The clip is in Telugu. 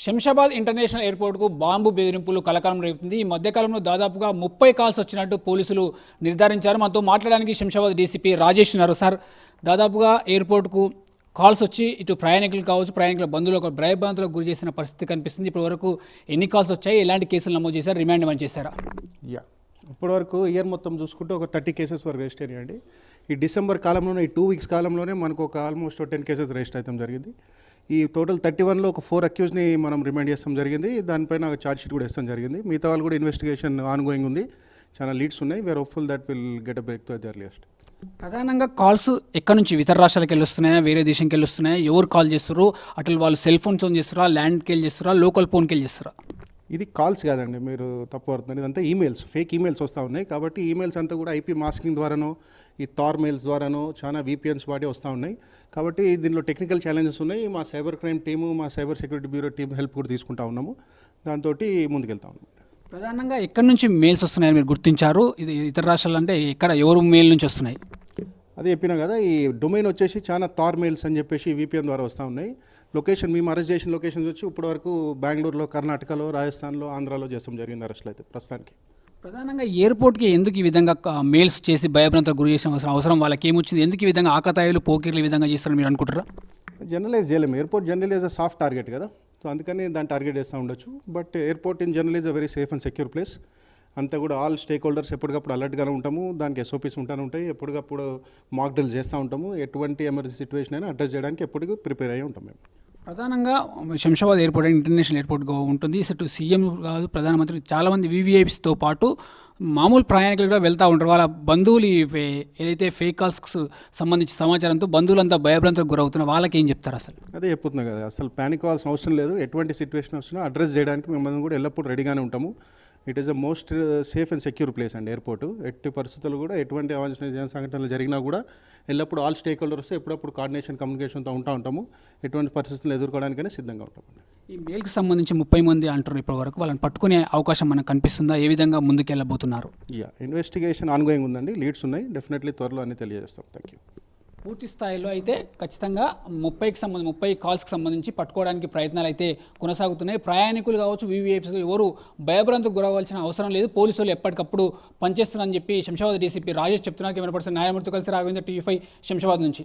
శంషాబాద్ ఇంటర్నేషనల్ ఎయిర్పోర్ట్కు బాంబు బెదిరింపులు కలకలం రేపుతుంది. ఈ మధ్యకాలంలో దాదాపుగా 30 కాల్స్ వచ్చినట్టు పోలీసులు నిర్ధారించారు. మనతో మాట్లాడడానికి శంషాబాద్ డీసీపీ రాజేష్ ఉన్నారు. సార్, దాదాపుగా ఎయిర్పోర్ట్కు కాల్స్ వచ్చి ఇటు ప్రయాణికులు కావచ్చు, ప్రయాణికుల బంధువులకు భయభ్రాంతులకు గురి చేసిన పరిస్థితి కనిపిస్తుంది. ఇప్పటివరకు ఎన్ని కాల్స్ వచ్చాయి, ఎలాంటి కేసులు నమోదు చేశారు, రిమాండ్ ఏమైనా చేశారా? ఇప్పటివరకు ఇయర్ మొత్తం చూసుకుంటే ఒక 30 కేసెస్ వరకు రిజిస్టర్ అయ్యాయండి. ఈ డిసెంబర్ కాలంలోనే, ఈ 2 వీక్స్ కాలంలోనే మనకు ఒక ఆల్మోస్ట్ 10 కేసెస్ రిజిస్టర్ అయితే జరిగింది. ఈ టోటల్ 31లో ఒక 4 అక్యూజ్ని మనం రిమాండ్ చేస్తాం జరిగింది. దానిపైన ఛార్జ్ షీట్ కూడా ఇస్తాం జరిగింది. మిగతా వాళ్ళు కూడా ఇన్వెస్టిగేషన్ ఆన్ గోయింగ్ ఉంది. చాలా లీడ్స్ ఉన్నాయి. We are hopeful that will get a break to the earliest. ప్రధానంగా కాల్స్ ఎక్కడి నుంచి, ఇతర రాష్ట్రాలకు వెళ్ళి వస్తున్నాయా, వేరే దేశంకి వెళ్ళి వస్తున్నాయా, ఎవరు కాల్ చేస్తారు, అటు వాళ్ళు సెల్ ఫోన్స్ ఆన్ చేస్తారా, ల్యాండ్కి వెళ్ళి చేస్తారా, లోకల్ ఫోన్కి వెళ్ళి చేస్తారా? ఇది కాల్స్ కాదండి, మీరు తప్పు పడుతున్నారు. ఇదంతా ఈమెయిల్స్, ఫేక్ ఈమెయిల్స్ వస్తూ ఉన్నాయి. కాబట్టి ఈమెయిల్స్ అంతా కూడా ఐపీ మాస్కింగ్ ద్వారానో, ఈ థార్ మెయిల్స్ ద్వారానో, చాలా VPNs వాడి వస్తూ ఉన్నాయి. కాబట్టి దీనిలో టెక్నికల్ ఛాలెంజెస్ ఉన్నాయి. మా సైబర్ క్రైమ్ టీము, మా cyber security bureau team help కూడా తీసుకుంటా ఉన్నాము. దాంతో ముందుకెళ్తా ఉన్నాము. ప్రధానంగా ఎక్కడి నుంచి మెయిల్స్ వస్తున్నాయని మీరు గుర్తించారు? ఇది ఇతర రాష్ట్రాలు అంటే ఎక్కడ, ఎవరు మెయిల్ నుంచి వస్తున్నాయి? అదే చెప్పినా కదా, ఈ డొమైన్ వచ్చేసి చాలా థార్ మెయిల్స్ అని చెప్పేసి VPN ద్వారా వస్తూ ఉన్నాయి. లొకేషన్, మేము అరెస్ట్ చేసిన లొకేషన్స్ వచ్చి ఇప్పటి వరకు బెంగళూరులో, కర్ణాటకలో, రాజస్థాన్లో, ఆంధ్రాలో చేస్తాం జరిగింది అరెస్టులు అయితే ప్రస్తుతానికి. ప్రధానంగా ఎయిర్పోర్ట్కి ఎందుకు ఈ విధంగా మెయిల్స్ చేసి భయభ్రాంతకు గురి చేసిన అవసరం వాళ్ళకి ఏమొచ్చింది? ఎందుకు ఈ విధంగా ఆకతాయిలు, పోకీర్లు ఈ విధంగా చేస్తారని మీరు అనుకుంటారా? జనరలైజ్ చేయలేము. Airport general is a soft target కదా, సో అందుకని దాన్ని టార్గెట్ చేస్తూ ఉండొచ్చు. But airport in general is a very safe and secure place. అంతా కూడా ఆల్ స్టేక్ హోల్డర్స్ ఎప్పటికప్పుడు అలర్ట్గానే ఉంటాము. దానికి SOPs ఉంటానే ఉంటాయి. ఎప్పటికప్పుడు మాక్ డ్రిల్ చేస్తూ ఉంటాము. ఎటువంటి ఎమర్జెన్సీ సిచ్యువేషన్ అయినా అడ్రస్ చేయడానికి ఎప్పటికీ ప్రిపేర్ అయ్యి ఉంటాం మేము. ప్రధానంగా శంషాబాద్ ఎయిర్పోర్ట్ ఇంటర్నేషనల్ ఎయిర్పోర్ట్గా ఉంటుంది. ఇటు సీఎం కాదు, ప్రధానమంత్రి, చాలామంది VVIPsతో పాటు మామూలు ప్రయాణికులు కూడా వెళ్తూ ఉంటారు. వాళ్ళ బంధువులు ఏదైతే ఫేక్ కాల్స్కి సంబంధించి సమాచారంతో బంధువులంతా భయభ్రాంతులకు గురవుతున్నారు. వాళ్ళకి ఏం చెప్తారు? అసలు అదే చెప్తున్నాం కదా, అసలు ప్యానిక్ అవ్వాల్సిన అవసరం లేదు. ఎటువంటి సిచ్యువేషన్ వచ్చినా అడ్రస్ చేయడానికి మేము కూడా ఎల్లప్పుడూ రెడీగానే ఉంటాము. It is the most safe and secure place అండి ఎయిర్పోర్టు. ఎట్టి పరిస్థితులు కూడా ఎటువంటి అవాంఛనీయ సంఘటనలు జరిగినా కూడా ఎల్లప్పుడూ ఆల్ స్టేక్ హోల్డర్స్ ఎప్పుడప్పుడు కోఆర్డినేషన్, కమ్యూనికేషన్తో ఉంటాము. ఎటువంటి పరిస్థితులను ఎదుర్కోవడానికైనా సిద్ధంగా ఉంటాము. ఈ మెయిల్కి సంబంధించి 30 మంది అంటారు ఇప్పటి వరకు. వాళ్ళని పట్టుకునే అవకాశం మనకు కనిపిస్తుందా? ఏ విధంగా ముందుకెళ్ళబోతున్నారు? ఇన్వెస్టిగేషన్ ఆన్ గోయింగ్ ఉందండి. లీడ్స్ ఉన్నాయి. డెఫినెట్లీ త్వరలో అన్ని తెలియజేస్తాం. Thank you. పూర్తి స్థాయిలో అయితే ఖచ్చితంగా 30 కాల్స్కి సంబంధించి పట్టుకోవడానికి ప్రయత్నాలు అయితే కొనసాగుతున్నాయి. ప్రయాణికులు కావచ్చు, VVIPs ఎవరు భయభ్రాంతికి గురవ్వాల్సిన అవసరం లేదు. పోలీసులు ఎప్పటికప్పుడు పనిచేస్తున్నారని చెప్పి శంషాబాద్ డీసీపీ రాజేష్ చెప్తున్నారు. కెమెరా పర్సన్ న్యాయమూర్తి కలిసి రాఘవేంద్ర, TV5 శంషాబాద్ నుంచి.